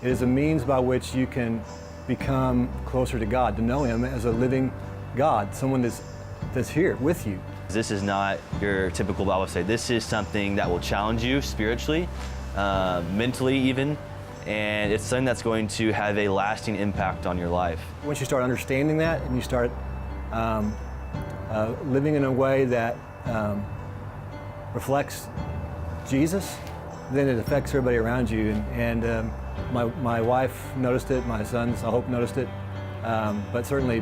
It is a means by which you can become closer to God, to know Him as a living God, someone that's here with you. This is not your typical Bible study. This is something that will challenge you spiritually, mentally even, and it's something that's going to have a lasting impact on your life. Once you start understanding that and you start living in a way that reflects Jesus, then it affects everybody around you. And my wife noticed it, my sons, I hope, noticed it, but certainly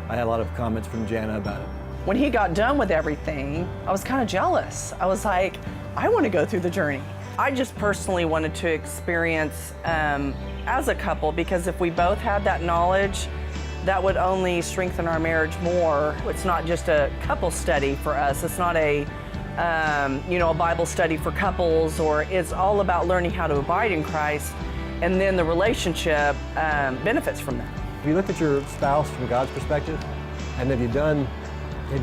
I had a lot of comments from Jana about it. When he got done with everything, I was kind of jealous. I was like, I want to go through the journey. I just personally wanted to experience as a couple, because if we both had that knowledge, that would only strengthen our marriage more. It's not just a couple study for us. It's not a Bible study for couples, or it's all about learning how to abide in Christ, and then the relationship benefits from that. Have you looked at your spouse from God's perspective? And have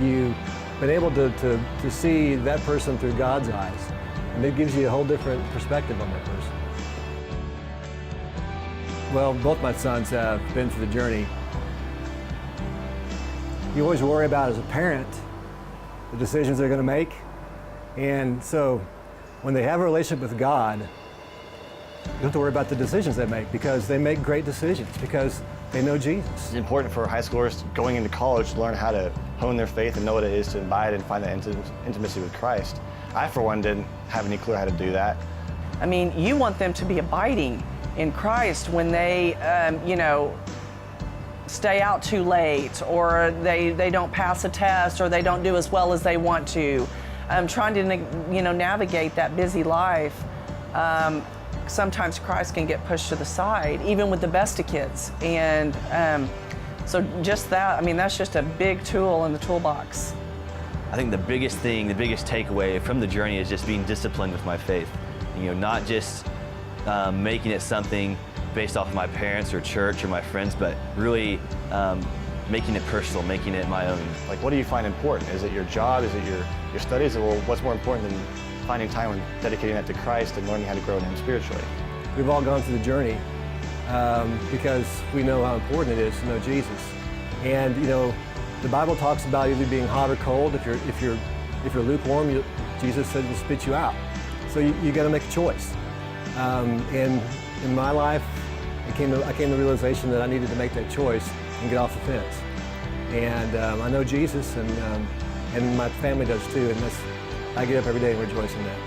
you been able to see that person through God's eyes? And it gives you a whole different perspective on that person. Well, both my sons have been through the journey. You always worry about, as a parent, the decisions they're going to make. And so when they have a relationship with God, you don't have to worry about the decisions they make, because they make great decisions because they know Jesus. It's important for high schoolers going into college to learn how to hone their faith and know what it is to abide and find that intimacy with Christ. I, for one, didn't have any clue how to do that. I mean, you want them to be abiding in Christ when they, stay out too late, or they don't pass a test, or they don't do as well as they want to. Trying to, navigate that busy life. Sometimes Christ can get pushed to the side, even with the best of kids. And so just that, that's just a big tool in the toolbox. I think the biggest takeaway from the journey is just being disciplined with my faith. Not just making it something based off of my parents or church or my friends, but really making it personal, making it my own. Like, what do you find important? Is it your job? Is it your studies? Well, what's more important than finding time and dedicating that to Christ and learning how to grow in Him spiritually? We've all gone through the journey because we know how important it is to know Jesus. And the Bible talks about either being hot or cold. If you're lukewarm, Jesus said to spit you out. So you got to make a choice. And in my life, I came to the realization that I needed to make that choice and get off the fence. And I know Jesus, and my family does too. And I get up every day and rejoice in that.